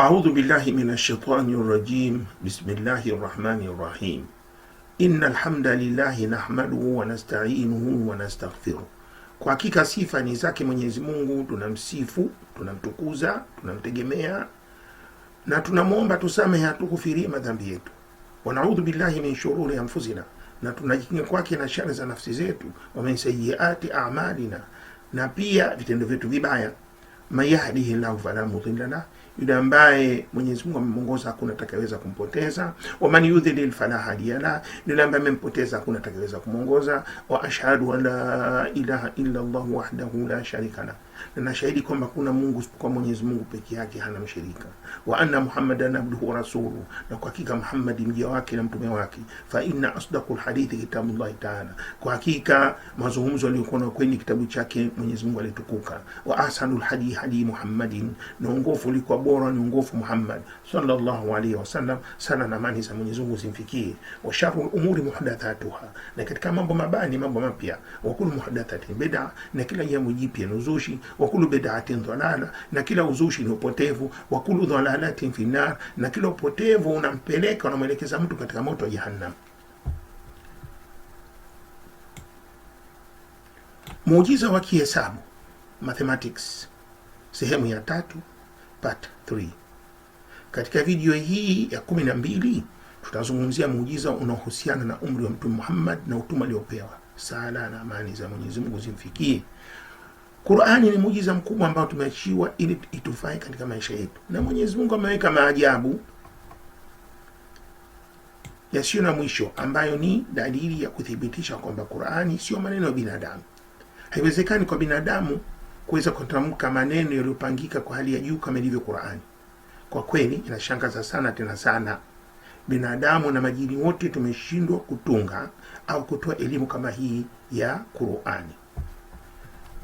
أعوذ بالله من الشيطان الرجيم. بسم الله الرحمن الرحيم. إن الحمد لله نحمده ونستعينه ونستغفره. Kwa hakika sifa ni zake Mwenyezi Mungu, tunamsifu, tunamtukuza, tunamtegemea na tunamuomba tusamehe, atukufirie madhambi yetu. Wa na'udhu billahi min shururi anfusina, na tunajikinga kwake na shari za nafsi zetu. Wa min sayyiati a'malina, na pia vitendo vyetu vibaya. Man yahdihillahu fala mudilla lahu, yule ambaye Mwenyezi Mungu amemongoza hakuna atakayeweza kumpoteza. Wa man yudlil fala hadiya lahu, yule ambaye amempoteza hakuna atakayeweza kumongoza. Wa ashhadu an la ilaha illa Allah wahdahu la sharika lahu, na shahidi kwamba kuna Mungu kwa Mwenyezi Mungu peke yake, hana mshirika. Wa anna Muhammadan abduhu wa rasuluhu, na kwa hakika Muhammad mja wake na mtume wake. Fa inna asdaqul hadithi kitabullah ta'ala, kwa hakika mazungumzo yaliyokuwa na kweli kitabu chake Mwenyezi Mungu alitukuka. Wa ahsanul hadi hadi Muhammadin, na ongofu ulikuwa bora ni ongofu Muhammad sallallahu alaihi wasallam, sana na amani za Mwenyezi Mungu zimfikie. Wa sharrul umuri muhdathatuha, na katika mambo mabaya ni mambo mapya. Wa kullu muhdathatin bid'a, na kila jambo jipya ni uzushi. Wa kullu bid'atin dhalala, na kila uzushi ni upotevu. Wa kullu dhalalatin fi nar, na kila upotevu unampeleka unamwelekeza mtu katika moto wa jahannam. Muujiza wa kihesabu, mathematics, sehemu ya 3, part 3. Katika video hii ya 12 tutazungumzia muujiza unaohusiana na umri wa Mtume Muhammad na utume aliopewa. Sala na amani za Mwenyezi Mungu zimfikie. Qur'ani ni muujiza mkubwa ambao tumeachiwa ili itufae katika maisha yetu, na Mwenyezi Mungu ameweka maajabu yasiyo na mwisho ambayo ni dalili ya kuthibitisha kwamba Qur'ani sio maneno ya binadamu. Haiwezekani kwa binadamu kuweza kutamka maneno yaliyopangika kwa hali ya juu kama ilivyo Qur'ani. Kwa kweli inashangaza sana, tena sana. Binadamu na majini wote tumeshindwa kutunga au kutoa elimu kama hii ya Qur'ani.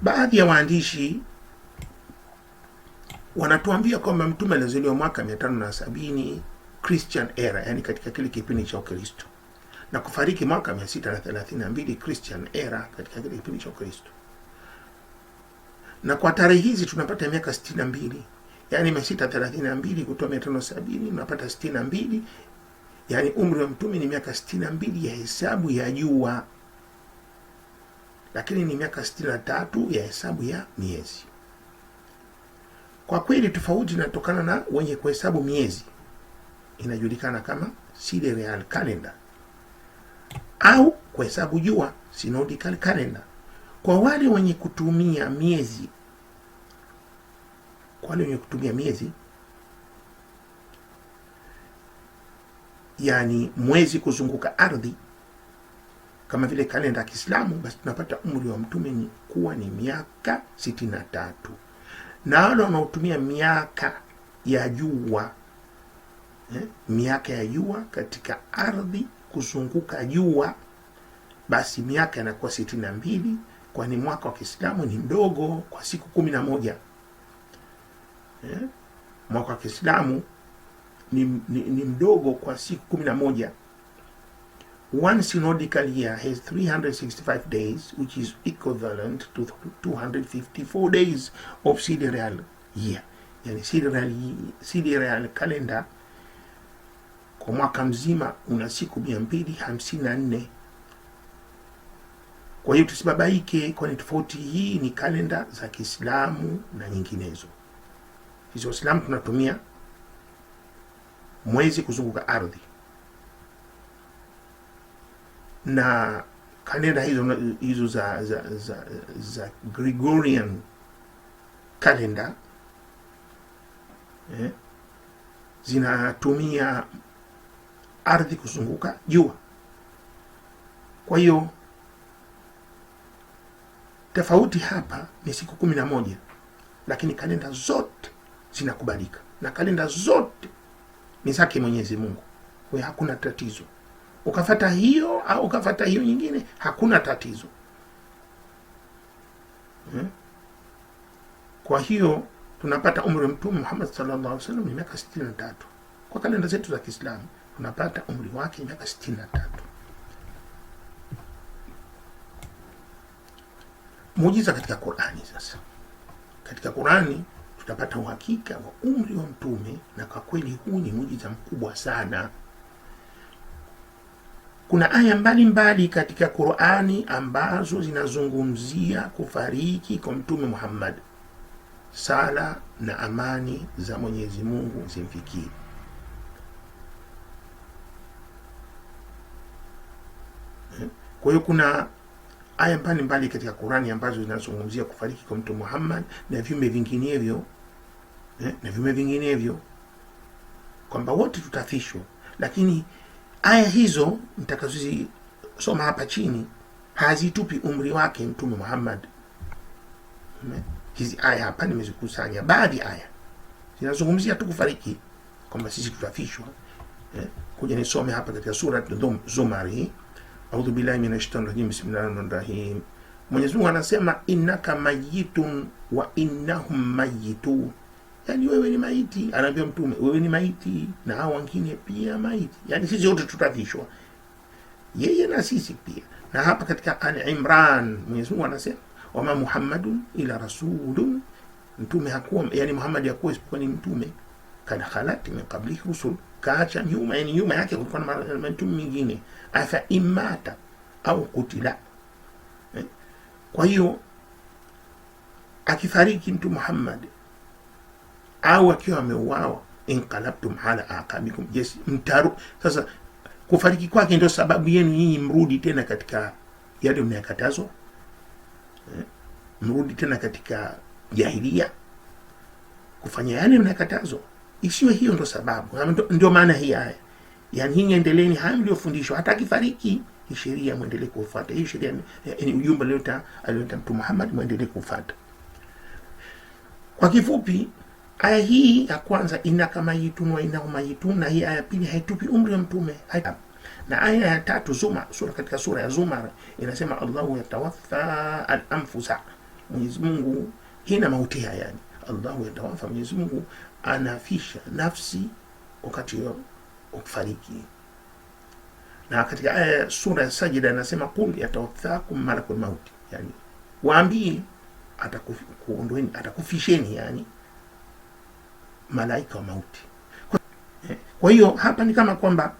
Baadhi ya waandishi wanatuambia kwamba mtume alizaliwa mwaka 570 Christian era, yani katika kile kipindi cha Ukristo, na kufariki mwaka 632 Christian era, katika kile kipindi cha Ukristo. Na kwa tarehe hizi tunapata miaka 62, yani 632 kutoa 570 tunapata 62, yani umri wa mtume ni miaka 62 ya hesabu ya jua, lakini ni miaka 63 ya hesabu ya miezi. Kwa kweli tofauti inatokana na wenye kuhesabu miezi, inajulikana kama sidereal calendar, au kuhesabu jua synodical calendar. Kwa wale wenye kutumia miezi, yani mwezi kuzunguka ardhi kama vile kalenda ya Kiislamu, basi tunapata umri wa mtume ni kuwa ni miaka 63. Na wale wanaotumia miaka ya jua, miaka ya jua katika ardhi kuzunguka jua, basi miaka inakuwa 62, kwani mwaka wa Kiislamu ni mdogo kwa siku 11. Mwaka wa Kiislamu ni mdogo kwa siku 11. One synodical year has 365 days, which is equivalent to 254 days of sidereal year. Yani sidereal calendar kwa mwaka mzima una siku 254. Kwa hiyo tusibabaike, kwani tofauti hii ni kalenda za Kiislamu na nyinginezo. Hizo Islam tunatumia mwezi kuzunguka ardhi, na kalenda hizo za Gregorian calendar zinatumia ardhi kuzunguka jua. Kwa hiyo tofauti hapa ni siku 11, lakini kalenda zote zinakubalika, na kalenda zote ni zake Mwenyezi Mungu. Kwa hiyo hakuna tatizo. Ukafata hiyo au ukafata hiyo nyingine, hakuna tatizo. Kwa hiyo tunapata umri wa Mtume Muhammad sallallahu alaihi wasallam ni miaka 63. Kwa kalenda zetu za Kiislamu tunapata umri wake miaka 63. Muujiza katika Qur'ani. Sasa katika Qur'ani tutapata uhakika wa umri wa mtume, na kwa kweli huu ni muujiza mkubwa sana. Kuna aya mbalimbali katika Qur'ani ambazo zinazungumzia kufariki kwa Mtume Muhammad, sala na amani za Mwenyezi Mungu zimfikie. Kwa hiyo kuna aya mbalimbali katika Qur'ani ambazo zinazungumzia kufariki kwa Mtume Muhammad na viumbe vinginevyo, kwamba wote tutafishwa. Lakini aya hizo nitakazozisoma hapa chini hazitupi umri wake Mtume Muhammad. Hizi aya hapa nimezikusanya, baadhi aya zinazungumzia tu kufariki, kwamba sisi tutafishwa. Kuja nisome hapa katika sura Zumar. A'udhu billahi minash shaitani rajim, bismillahir rahmanir rahim. Mwenyezi Mungu anasema innaka mayitun wa innahum mayitun, yani wewe ni maiti. Anaambia mtume wewe ni maiti na hao wengine pia maiti, yani sisi wote tutafishwa, yeye na sisi pia. Na hapa katika Al-Imran Mwenyezi Mungu anasema wama Muhammadun ila rasulun, mtume hakuwa, yani Muhammad hakuwa isipokuwa ni mtume, kana khalat min qablihi rusul, kaacha nyuma, yani nyuma yake kulikuwa na mtume mwingine, afa imata au kutila. Kwa hiyo akifariki mtu Muhammad au akiwa ameuawa, inqalabtum ala aqabikum, yes, mtaru. Sasa kufariki kwake ndio sababu yenu nyinyi mrudi tena katika yale mnayokatazwa, mrudi tena katika jahiliya, kufanya yale mnayokatazwa. Isiwe hiyo ndio sababu, ndio maana hii aya, yani nyinyi endeleeni haya mliofundishwa, hata akifariki hii sheria muendelee kufuata. Hii sheria ni ujumbe alioleta Mtume Muhammad, muendelee kufuata. Kwa kifupi, aya hii ya kwanza innaka mayitun wa innahum mayitun, na hii aya pili haitupi umri wa mtume. Na aya ya tatu katika sura ya Zumar inasema Allahu yatawaffa al-anfusa, Mwenyezi Mungu hina mauti, yani Allahu yatawaffa, Mwenyezi Mungu anafisha nafsi wakati wa kufariki. Na katika aya sura ya Sajida anasema qul yatawaffakum malakul maut, yani waambie atakuondoeni, atakufisheni, yani malaika wa mauti. Kwa hiyo hapa ni kama kwamba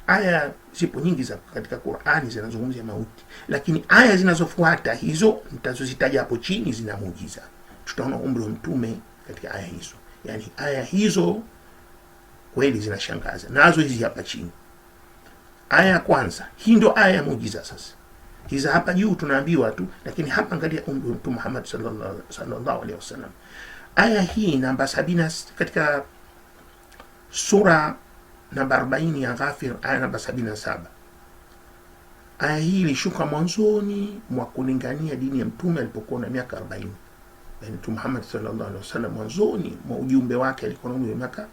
aya zipo nyingi za katika Qur'ani zinazungumzia mauti, lakini aya zinazofuata hizo nitazozitaja hapo chini zina muujiza. Tutaona umri wa mtume katika aya hizo, yani aya hizo kweli zinashangaza. Nazo hizi hapa chini, aya ya kwanza, hii ndio aya ya muujiza. Sasa hizi hapa juu tunaambiwa tu, lakini hapa angalia umri wa Mtume Muhammad sallallahu alaihi wasallam. Aya hii namba 70 katika sura namba 40 ya Ghafir, aya namba 77. Aya hii ilishuka mwanzoni mwa kulingania dini ya mtume alipokuwa na miaka 40. Yani Mtume Muhammad sallallahu alaihi wasallam mwanzoni mwa ujumbe wake alikuwa na umri wa miaka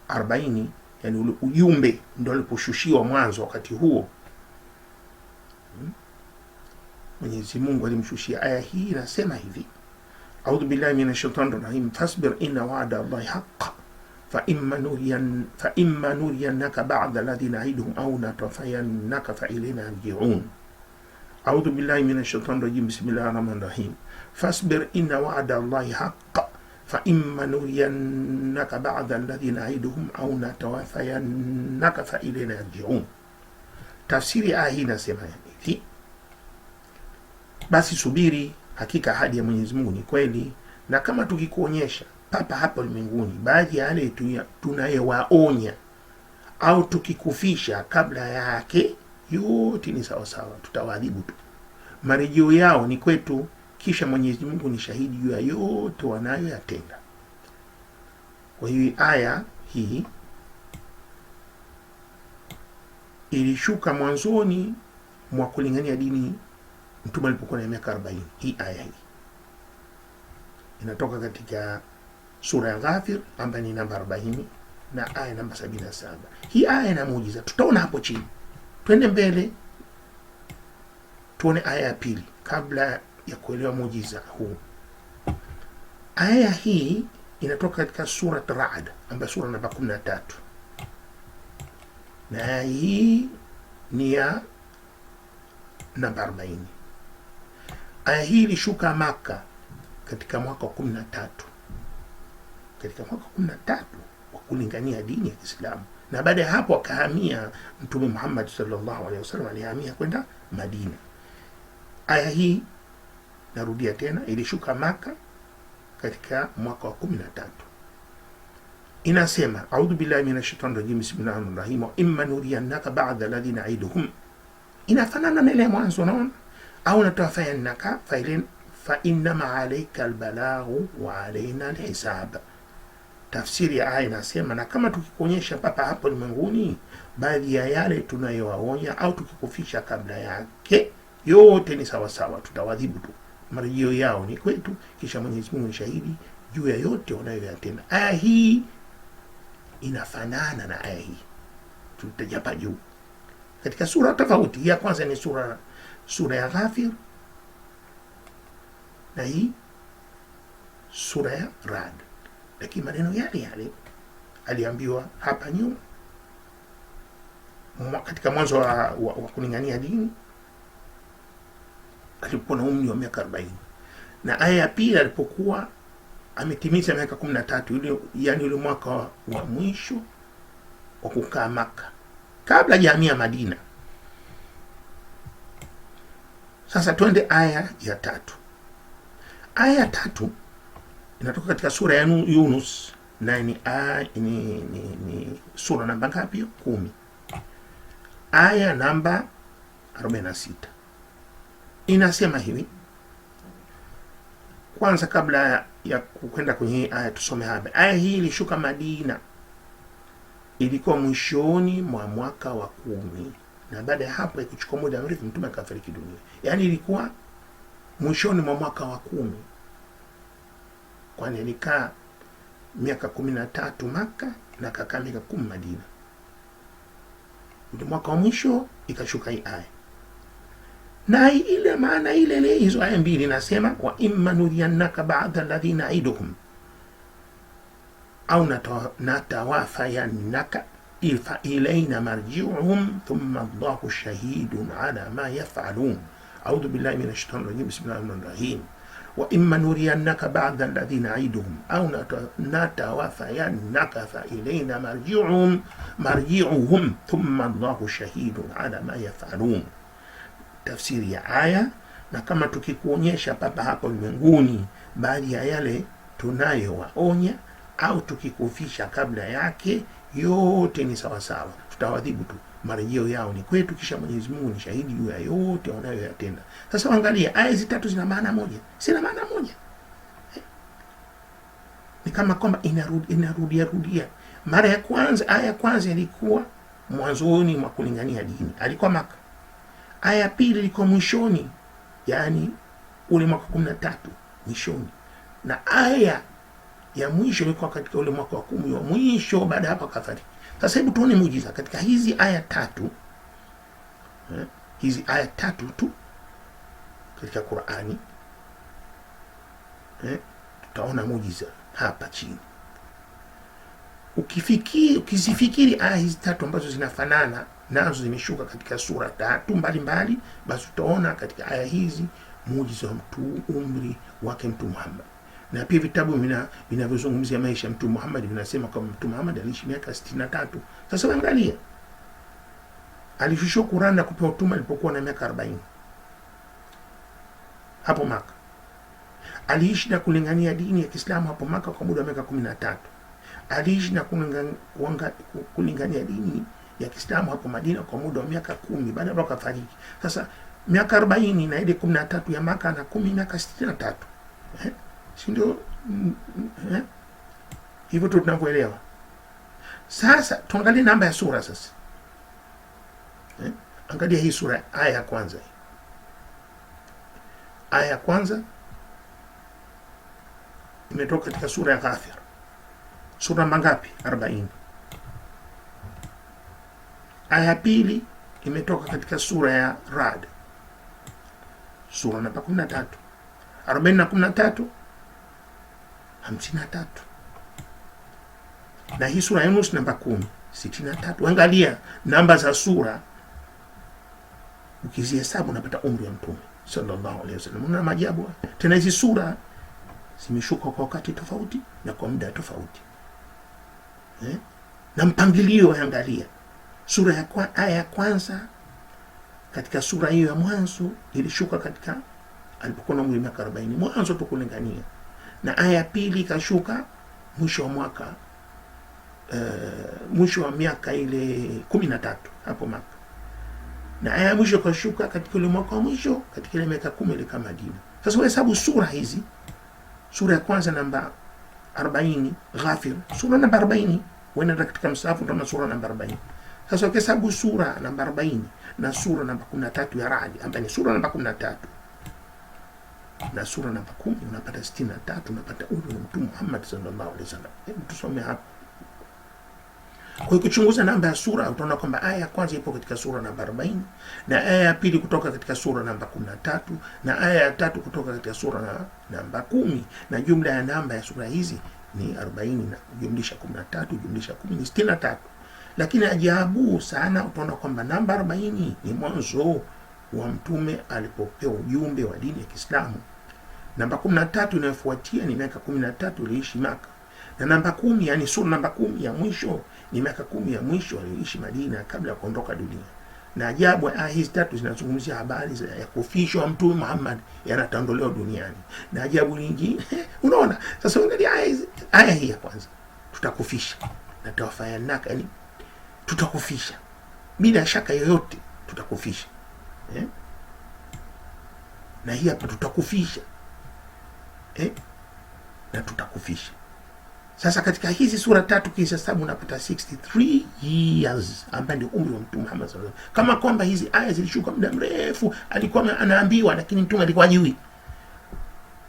40, yani ule ujumbe ndio aliposhushiwa mwanzo. Wakati huo Mwenyezi Mungu alimshushia aya hii, inasema hivi: A'udhu billahi minash shaitanir rajim, fasbir inna wa'da Allahi haqqan fa imma nuriyannaka ba'da alladhi na'iduhum aw natafayannaka fa ilayna yarji'un. A'udhu billahi minash shaitanir rajim, bismillahir rahmanir rahim, fasbir inna wa'da Allahi haqqan fa imma nuriyannaka ba'da alladhi na'iduhum aw natawafayannaka fa ilayna yarji'un. Tafsiri aya hii inasema hivi: basi subiri, hakika ahadi ya Mwenyezi Mungu ni kweli, na kama tukikuonyesha papa hapa ulimwenguni baadhi ya yale tunayewaonya au tukikufisha kabla yake, yote ni sawa sawa, tutawaadhibu tu, marejeo yao ni kwetu, kisha Mwenyezi Mungu ni shahidi juu ya yote wanayoyatenda. Kwa hiyo aya hii ilishuka mwanzoni mwa kulingania dini mtume alipokuwa na miaka 40. Hii aya hii inatoka katika sura ya Ghafir ambayo ni namba 40 na aya namba 77. Hii aya ina muujiza, tutaona hapo chini. Twende mbele tuone aya ya pili kabla ya kuelewa muujiza huu. Aya hii inatoka katika sura Ra'd ambayo sura namba 13, na aya hii ni ya namba 40. Aya hii ilishuka Maka katika mwaka wa 13, katika mwaka wa 13 wa kulingania dini ya Kiislamu, na baada ya hapo akahamia Mtume Muhammad sallallahu alaihi wasallam, alihamia kwenda Madina. Aya hii narudia tena, ilishuka Maka katika mwaka wa 13. Inasema a'udhu billahi minash shaitani rajim, bismillahir rahmanir rahim, wa imma nuriyannaka ba'da alladhi na'iduhum. Inafanana na ile mwanzo, naona au natawafayannaka fa innama alayka albalaghu wa alayna alhisab. Tafsiri ya aya inasema, na kama tukikuonyesha papa hapo ulimwenguni baadhi ya yale tunayowaonya au tukikufisha kabla yake, yote ni sawa sawa, tutawadhibu tu, marejeo yao ni kwetu, kisha Mwenyezi Mungu ni shahidi juu ya yote wanayoyatenda. Aya hii inafanana na aya hii tutajapa juu katika sura tofauti. Ya kwanza ni sura ya Ghafir, na hii sura ya Rad, lakini maneno yale yale aliambiwa hapa nyuma katika mwanzo wa kulingania dini. Alikuwa na umri wa miaka 40, na aya ya pili alipokuwa ametimiza miaka 13, yani ule mwaka wa mwisho wa kukaa Maka kabla jamii Madina. Sasa twende aya ya 3. Aya ya 3 inatoka katika sura ya Yunus, na ni sura namba ngapi? 10, aya namba 46. Inasema hivi. Kwanza kabla ya kwenda kwenye aya tusome hapa. Aya hii ilishuka Madina, ilikuwa mwishoni mwa mwaka wa 10, na baada ya hapo ikuchukua muda mrefu mtume akafariki dunia. Yani ilikuwa mwishoni mwa mwaka wa 10, kwani alikaa miaka 13 Maka na kakaa miaka 10 Madina. Ndio mwaka wa mwisho ikashuka hii aya. Na ile maana ile hizo aya mbili nasema, wa imma nuriyannaka ba'da alladhi na'iduhum au natawafayannaka fa ilayna marji'uhum thumma Allahu shahidun ala ma yaf'alun. A'udhu billahi minash shaitani rajim, bismillahir rahmanir rahim. Wa imma nuriyannaka ba'da alladhi na'iduhum au natawafayannaka fa ilayna marji'uhum thumma Allahu shahidun ala ma yaf'alun. Tafsiri ya aya, na kama tukikuonyesha papa hapa ulimwenguni baadhi ya yale tunayowaonya au tukikufisha kabla yake, yote ni sawa sawa, tutawadhibu tu, marejeo yao ni kwetu, kisha Mwenyezi Mungu ni shahidi juu ya yote wanayoyatenda. Sasa angalia, aya hizi 3 zina maana moja, sina maana moja. Ni kama kwamba inarudia. Mara ya kwanza, aya ya kwanza ilikuwa mwanzoni mwa kulingania dini, alikuwa Maka. Aya pili ilikuwa mwishoni, yani ule mwaka 13 mwishoni, na aya ya mwisho ilikuwa katika ule mwaka wa 10 wa mwisho, baada hapo kafariki. Sasa hebu tuone muujiza katika hizi aya 3, hizi aya 3 tu katika Qur'ani. Tutaona muujiza hapa chini. Ukizifikiri aya hizi 3 ambazo zinafanana nazo zimeshuka katika sura 3 mbalimbali, basi utaona katika aya hizi muujiza wa umri wake Mtume Muhammad. Na pia vitabu vinavyozungumzia maisha ya Mtume Muhammad vinasema kwamba Mtume Muhammad aliishi miaka 63. Sasa angalia, alishushiwa Qur'an na kupewa utume alipokuwa na miaka 40 hapo Maka. Aliishi na kulingania dini ya Kiislamu hapo Maka kwa muda wa miaka 13. Aliishi na kulingania dini ya Kiislamu hapo Madina kwa muda wa miaka 10, baada ya kufariki. Sasa miaka 40 na ile 13 ya Maka na 10, miaka 63. Si ndio? Hivyo tu tunavyoelewa. Sasa tuangalie namba ya sura sasa. Angalia hii sura, aya ya kwanza. Aya ya kwanza imetoka katika sura ya Ghafir. Sura mangapi? 40. Aya ya pili imetoka katika sura ya Rad, sura namba 13. 40 na 13 53. Na hii sura ya Yunus namba 10 63. Angalia namba za sura, ukizihesabu unapata umri wa Mtume sallallahu alaihi wasallam. Una maajabu tena. Hizi sura zimeshuka kwa wakati tofauti na kwa muda tofauti. Na mpangilio, angalia sura ya aya ya kwanza katika sura hiyo ya mwanzo ilishuka katika alipokuwa na umri wa miaka 40, mwanzo tukulingania, na aya ya pili ikashuka mwisho wa mwaka mwisho wa miaka ile 13 hapo Maka, na aya ya mwisho ikashuka katika ile mwaka wa mwisho katika ile miaka 10 ile kama Madina. Sasa uhesabu sura hizi, sura ya kwanza namba 40 Ghafir, sura namba 40 wenda katika msahafu utaona sura namba 40. Sasa ukihesabu sura namba 40 na sura namba 13 ya Ra'd ambayo ni sura namba 13 na sura namba 10 unapata 63, unapata ule Mtume Muhammad sallallahu alaihi wasallam. Hebu tusome hapa. Kwa hiyo kuchunguza namba ya sura utaona kwamba aya ya kwanza ipo katika sura namba 40 na aya ya pili kutoka katika sura namba 13 na aya ya tatu kutoka katika sura namba 10, na jumla ya namba ya sura hizi ni 40 na jumlisha 13 jumlisha 10 ni 63. Lakini ajabu sana utaona kwamba namba 40 ni mwanzo wa Mtume alipopewa ujumbe wa dini ya Kiislamu. Namba 13 inayofuatia ni miaka 13 aliishi Maka, na namba 10 yani sura namba 10 ya mwisho ni miaka 10 ya mwisho aliishi Madina kabla ya kuondoka dunia. Na ajabu aya hizi tatu zinazungumzia habari ya kufishwa Mtume Muhammad, yanatandolewa duniani. Na ajabu nyingine unaona sasa, angalia aya hii ya kwanza, tutakufisha na tawafayanaka, yani tutakufisha bila shaka yoyote, tutakufisha na hii hapa tutakufisha na tutakufisha. Sasa katika hizi sura tatu kisha sababu unapata 63 years ambaye ndio umri wa Mtume Muhammad sallallahu alaihi wasallam. Kama kwamba hizi aya zilishuka muda mrefu, alikuwa anaambiwa, lakini Mtume alikuwa hajui.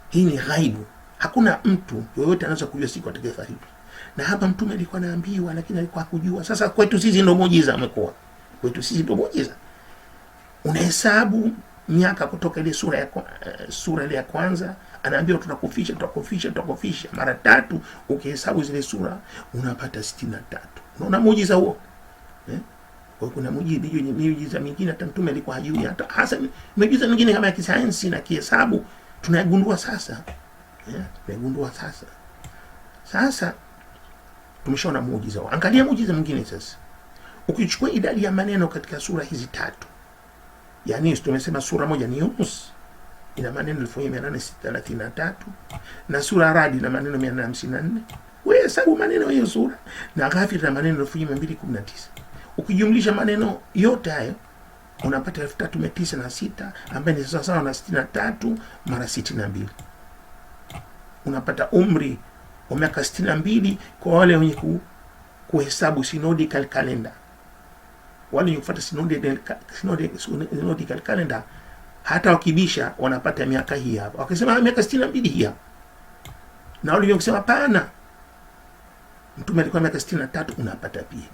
Hii ni ghaibu, hakuna mtu yoyote anaweza kujua siku atakayofariki. Na hapa Mtume alikuwa anaambiwa, lakini alikuwa hakujua. Sasa kwetu sisi ndio muujiza amekuwa. Kwetu sisi ndio muujiza. Unahesabu miaka kutoka ile sura ile ya kwanza, anaambiwa tutakufisha mara 3, ukihesabu zile sura unapata 63. Unaona muujiza huo? Kwa kuna muujiza mingine hata Mtume alikuwa hajui, hata hasa muujiza mingine kama ya kisayansi na kihesabu tunayagundua sasa. Tunayagundua sasa. Sasa tumeshaona muujiza huo. Angalia muujiza mwingine sasa. Ukichukua idadi ya maneno katika sura hizi tatu, yani tumesema sura moja ni Yunus ina maneno 1833 na sura Ra'd ina maneno 854. Wewe hesabu maneno hiyo sura, na Ghafir ina maneno 1219. Ukijumlisha maneno yote hayo unapata 3906 ambaye ni sawa na 63 mara 62. Unapata umri wa miaka 62 kwa wale wenye kuhesabu synodical calendar. Wale wenye kufuata synodical calendar hata wakibisha wanapata miaka hii hapa. Wakisema miaka 62 hii hapa. Na wale wanasema hapana, Mtume alikuwa miaka 63, unapata pia.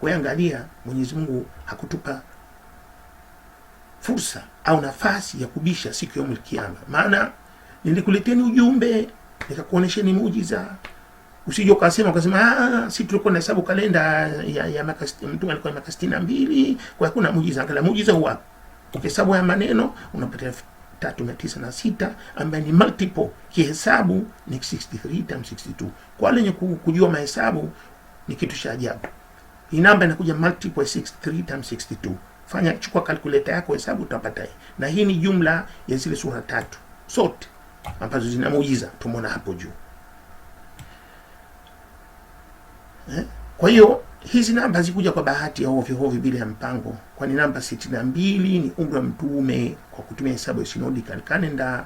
Kwa hiyo angalia, Mwenyezi Mungu hakutupa fursa au nafasi ya kubisha siku ya Kiyama. Maana nilikuleteni ujumbe, nikakuonesheni muujiza. Usije ukasema si tulikuwa na hesabu kalenda ya miaka, Mtume alikuwa miaka 62, kwa hakuna muujiza. Angalia muujiza huo. Ukihesabu ya maneno unapata 3906 ambaye ni multiple, kihesabu ni 63 times 62. Kwa wale wenye kujua mahesabu ni kitu cha ajabu. Hii namba inakuja multiple 63 times 62. Fanya, chukua calculator yako, hesabu utapata hii. Na hii ni jumla ya zile sura tatu zote ambazo zina muujiza tumeona hapo juu. Kwa hiyo hizi namba zikuja kwa bahati ya ovyo bila ya mpango, kwani namba 62 ni umri wa Mtume kwa kutumia hesabu ya synodical calendar,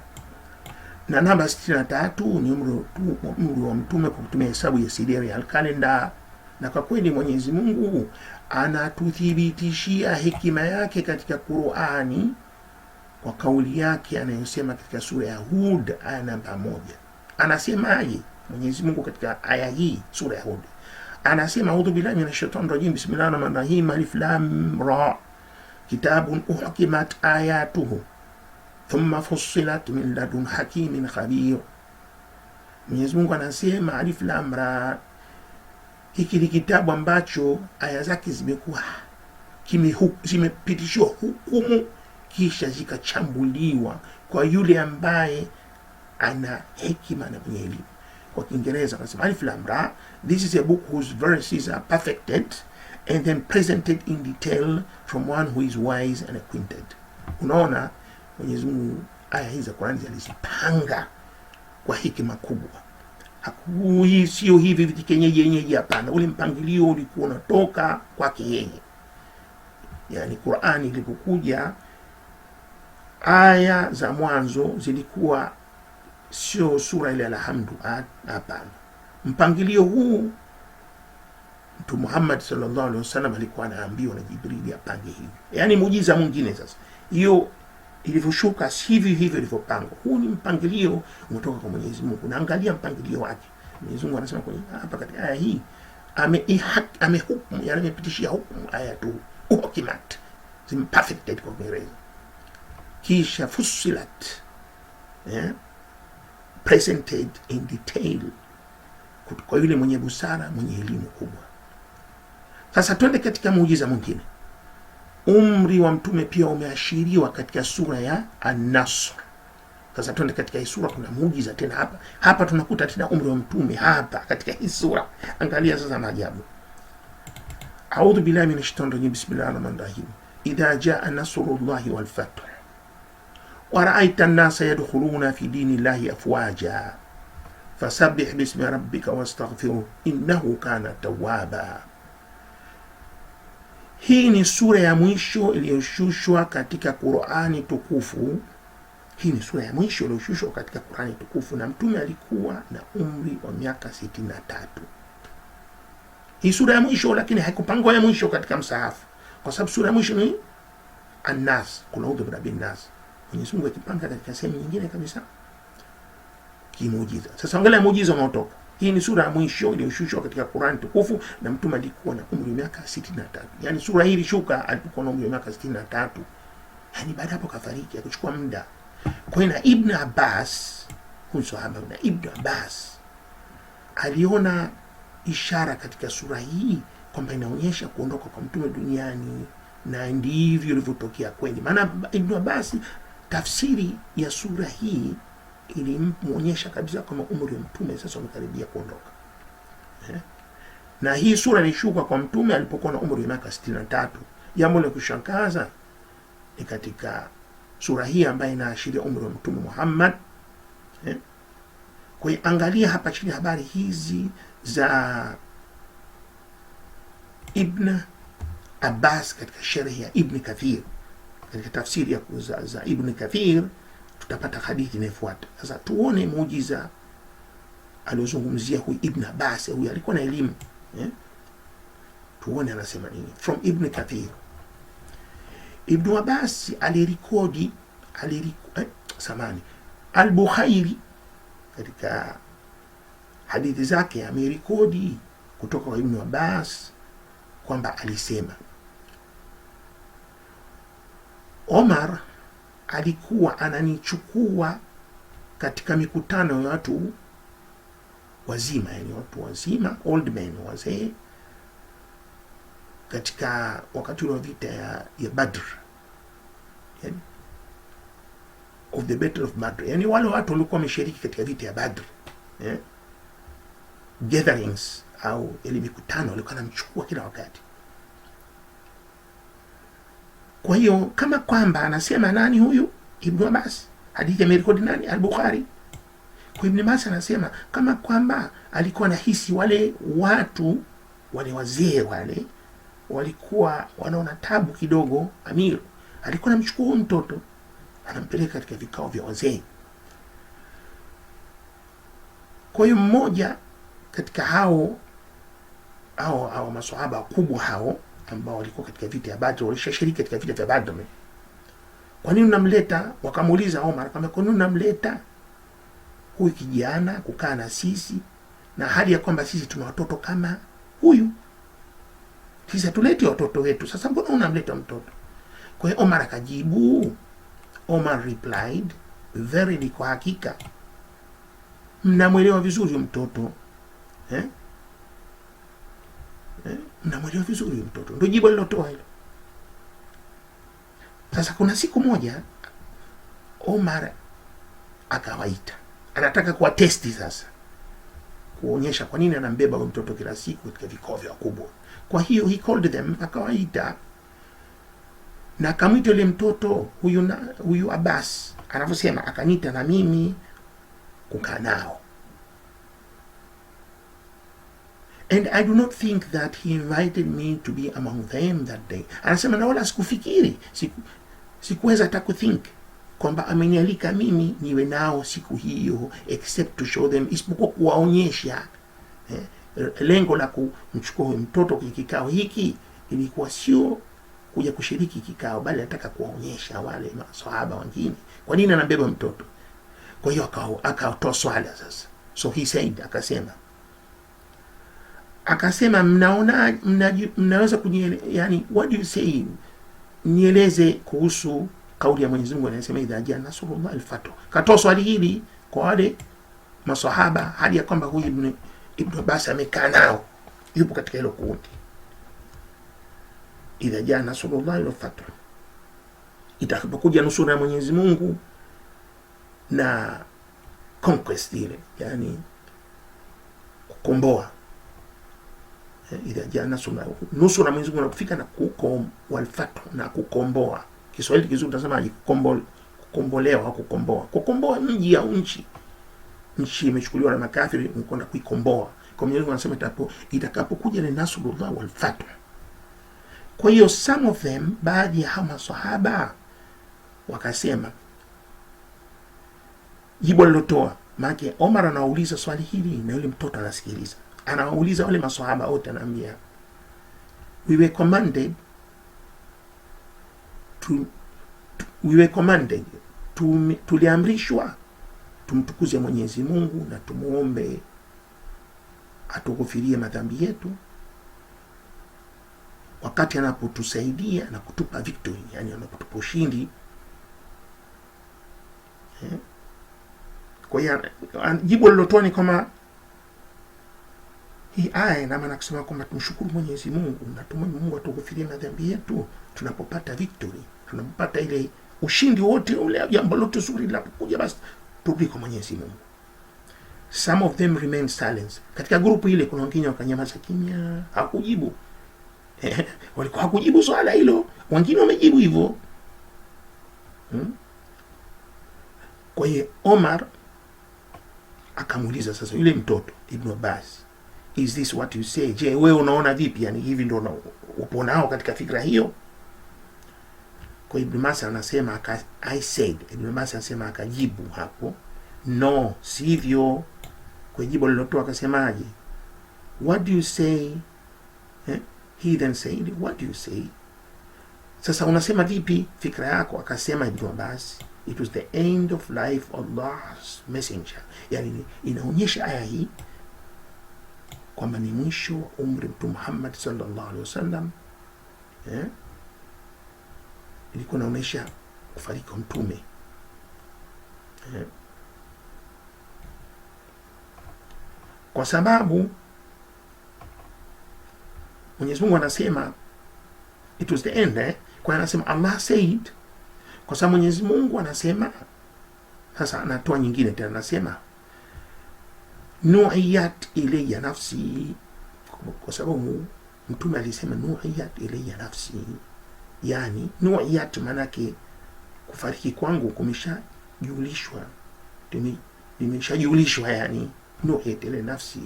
na namba 63 ni umri wa Mtume kwa kutumia hesabu ya sidereal calendar. Na kwa kweli Mwenyezi Mungu anatuthibitishia hekima yake katika Qur'ani kwa kauli yake anayosema katika sura ya Hud aya namba 1. Anasemaje Mwenyezi Mungu katika aya hii sura ya Hud? Anasema a'udhu billahi minash shaitani rajim, bismillahir rahmanir rahim, alif lam ra, kitabun uhkimat ayatuhu thumma fussilat min ladun hakimin khabir. Mwenyezi Mungu anasema alif lam ra, hiki ni kitabu ambacho aya zake zimekuwa zimepitishwa hukumu kisha zikachambuliwa kwa yule ambaye ana hekima na mwenye elimu. Kwa Kiingereza anasema Alif Lam Ra, this is a book whose verses are perfected and then presented in detail from one who is wise and acquainted. Unaona, Mwenyezi Mungu aya hizi za Qur'ani alizipanga kwa hekima kubwa. Hii sio hivi vikenyeji, hapana. Ule mpangilio ulikuwa unatoka kwake yeye. Yani Qur'ani ilipokuja, aya za mwanzo zilikuwa sio sura ile Alhamdu, hapana. Mpangilio huu Mtume Muhammad sallallahu alaihi wasallam alikuwa anaambiwa na Jibril apange hivi. Yani muujiza mwingine sasa. Hiyo ilivyoshuka hivi ilivyopangwa. Huu ni mpangilio umetoka kwa Mwenyezi Mungu. Naangalia mpangilio wake. Mwenyezi Mungu anasema kwenye hapa katika aya hii amehukumu, yani amepitishia hukumu aya tu. Uhukimat. Perfected kwa Kiingereza. Kisha fusilat. Presented in detail kwa yule mwenye busara, mwenye elimu kubwa. Sasa twende katika muujiza mwingine. Umri wa mtume pia umeashiriwa katika sura ya An-Nasr. Sasa twende katika hii sura, kuna muujiza tena hapa tunakuta tena umri wa mtume hapa katika hii sura. Angalia sasa maajabu. A'udhu billahi minash shaitani rajim. Bismillahir rahmanir rahim. Idha jaa nasrullahi wal fath wa ra'aita an-nasa yadkhuluna fi dinillahi afwaja fasabbih bismi rabbika wastaghfirhu innahu kana tawwaba. Hii ni sura ya mwisho iliyoshushwa katika Qur'ani tukufu. Hii ni sura ya mwisho iliyoshushwa katika Qur'ani tukufu, na mtume alikuwa na umri wa miaka 63. Hii sura ya mwisho, lakini haikupangwa ya mwisho katika msahafu, kwa sababu sura ya mwisho ni An-Nas, Qul a'udhu birabbin nas. Mwenyezi Mungu akipanga katika sehemu nyingine kabisa kimuujiza. Sasa angalia muujiza unaotoka. Hii ni sura ya mwisho iliyoshushwa katika Qur'an tukufu, na mtume alikuwa na umri wa miaka 63. Yani sura hii ilishuka alipokuwa na umri wa miaka 63. Yani baada hapo kafariki, akachukua muda. Kwa hiyo Ibn Abbas, huyu sahaba na Ibn Abbas aliona ishara katika sura hii kwamba inaonyesha kuondoka kwa mtume duniani, na ndivyo ilivyotokea kweli. Maana Ibn Abbas tafsiri ya sura hii ilimuonyesha kabisa kama umri wa mtume sasa umekaribia kuondoka. Na hii sura ilishuka kwa mtume alipokuwa na umri wa miaka 63. Jambo la kushangaza ni katika sura hii ambayo inaashiria umri wa mtume Muhammad. Kwa hiyo angalia hapa chini habari hizi za Ibn Abbas katika sharhi ya Ibn Kathir. Katika tafsiri ya za Ibn Kathir tutapata hadithi inayofuata. Sasa tuone muujiza aliozungumzia huyu Ibn Abbas. Huyu alikuwa na elimu. Tuone anasema nini. From Ibn Kathir. Ibn Abbas alirekodi Al-Bukhari katika hadithi zake amerekodi kutoka kwa Ibn Abbas kwamba alisema Omar alikuwa ananichukua katika mikutano ya watu wazima, yani watu wazima, old men, wazee, katika wakati wa vita ya Badr, yani of the battle of Badr, yani wale watu walikuwa wameshiriki katika vita ya Badr, gatherings au ile mikutano walikuwa wanamchukua kila wakati. Kwa hiyo kama kwamba anasema nani huyu Ibn Abbas, hadithi amerekodi nani? Al-Bukhari. Kwa Ibn Abbas anasema kama kwamba alikuwa anahisi wale watu wale wazee wale walikuwa wanaona tabu kidogo. Amir alikuwa anamchukua mtoto anampeleka katika vikao vya wazee. Kwa hiyo mmoja katika hao maswahaba wakubwa hao ambao walikuwa katika vita ya Badr, walishashiriki katika vita vya Badr, kwa nini unamleta? Wakamuuliza Omar kama kwa nini unamleta huyu kijana kukaa na sisi, na hali ya kwamba sisi tuna watoto kama huyu, sisi hatuleti watoto wetu, sasa mbona unamleta mtoto? Kwa hiyo Omar akajibu, Omar replied, verily, kwa hakika mnamwelewa vizuri mtoto, mnamwelewa vizuri mtoto. Ndio jibu alilotoa hilo. Sasa kuna siku moja Omar akawaita anataka kuwa testi sasa, kuonyesha kwa nini anambeba huyo mtoto kila siku katika vikao vya wakubwa. Kwa hiyo he called them, akawaita na akamwita yule mtoto huyu Abbas, anavyosema akanita na mimi kukaa nao. And I do not think that he invited me to be among them that day. Anasema na wala sikufikiri, sikuweza hata kuthink kwamba amenialika mimi niwe nao siku hiyo, except to show them, isipokuwa kuwaonyesha. Lengo la kumchukua huyo mtoto kwenye kikao hiki ilikuwa sio kuja kushiriki kikao, bali nataka kuwaonyesha wale maswahaba wengine kwa nini anabeba mtoto. Kwa hiyo akatoa swala sasa. So he said, akasema mnaweza yani what do you say, nieleze kuhusu kauli ya Mwenyezi Mungu anasema idha jaa nasrullah al-fath. Katoa swali hili kwa wale maswahaba hadi ya kwamba huyu Ibn Abbas amekaa nao, yupo katika hilo kundi. Idha jaa nasrullah al-fath, itakapokuja nusura ya Mwenyezi Mungu na conquest ile, yani kukomboa. Idha jaa nusura Mwenyezi Mungu unapofika na walfath na kukomboa. Kiswahili kizuri tunasema kukombolewa au kukomboa. Kukomboa mji au nchi. Nchi imechukuliwa na makafiri, mkwenda kuikomboa. Kwa Mwenyezi Mungu anasema itakapokuja ni nasrullah wal fath. Kwa hiyo some of them, baadhi ya hama sahaba wakasema, jibu alilotoa, maana Omar anauliza swali hili na yule mtoto anasikiliza. Anawauliza wale maswahaba wote, anaambia we were commanded, tuliamrishwa tumtukuze Mwenyezi Mungu na tumuombe atughufirie madhambi yetu wakati anapotusaidia na kutupa victory, yani anapotupa ushindi. Kwa hiyo jibu lilotoa ni kama hii aya na maana kusema kwamba tumshukuru Mwenyezi Mungu na tumwombe Mungu atughufirie madhambi yetu tunapopata victory, tunapopata ile ushindi wote ule, jambo lote zuri linapokuja, basi turudi kwa Mwenyezi Mungu. Some of them remained silent. Katika grupu ile kuna wengine wakanyamaza kimya, hakujibu. Walikuwa hakujibu swala hilo, wengine wamejibu hivyo. Kwa hiyo Omar akamuuliza sasa yule mtoto Ibn Abbas, is this what you say? Je, wewe unaona vipi? Yani hivi ndio upo nao katika fikra hiyo? Kwa Ibn Abbas anasema Ibn Abbas anasema akajibu hapo, no, sivyo. Kwa jibu lilotoa akasemaje? What do you say? He then said, what do you say? Sasa unasema vipi fikra yako? Akasema Ibn Abbas, it was the end of life of Allah's messenger. Yani inaonyesha aya hii kwamba ni mwisho wa umri Mtume Muhammad sallallahu alaihi wasallam. Ilikuwa inaonyesha kufariki kwa mtume. Kwa sababu Mwenyezi Mungu anasema it was the end, kwa anasema Allah said, kwa sababu Mwenyezi Mungu anasema. Sasa anatoa nyingine tena, anasema nu'iyat ilayya nafsi, kwa sababu mtume alisema nu'iyat ilayya nafsi, yani nu'iyat manake kufariki kwangu kumeshajulishwa, nimeshajulishwa, yani nu'iyat ilayya nafsi.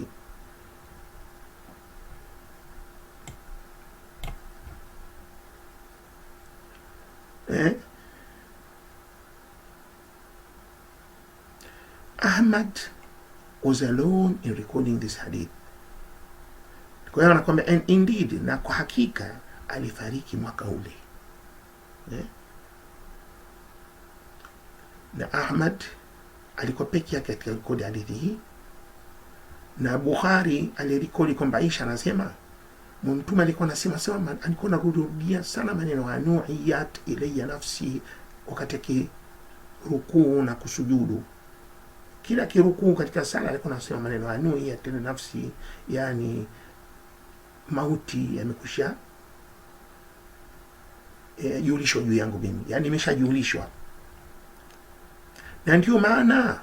Ahmad was alone in recording this hadith. Kwa hiyo anakuambia and indeed, na kwa hakika alifariki mwaka ule. Na Ahmad alikuwa peke yake katika rekodi hadithi hii, na Bukhari alirekodi kwamba Aisha anasema mtume alikuwa anasema alikuwa anarudia sana maneno ya nu'iyat ilayya nafsi wakati akirukuu na kusujudu. Kila kirukuu katika sala alikuwa anasema maneno ya nu'iyat ilayya nafsi, yani mauti yamekusha julishwa juu yangu mimi, yani nimeshajulishwa. Na ndio maana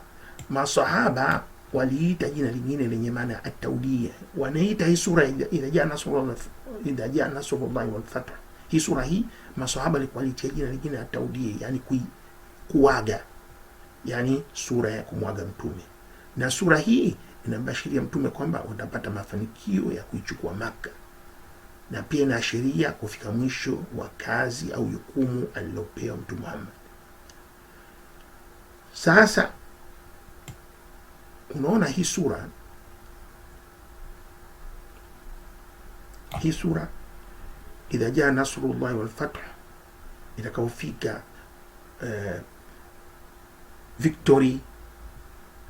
masahaba waliita jina lingine lenye maana at-tawdiya. Wanaita hii sura idha jaa nasrullahi wal fath. Hii sura hii masahaba waliita jina lingine at-tawdiya, yani kuaga, yani sura ya kumwaga mtume. Na sura hii inambashiria mtume kwamba utapata mafanikio ya kuichukua Maka, na pia inaashiria kufika mwisho wa kazi au jukumu alilopewa Mtume Muhammad. Sasa unaona hii sura idha jaa nasrullahi wal fath, itakapofika victory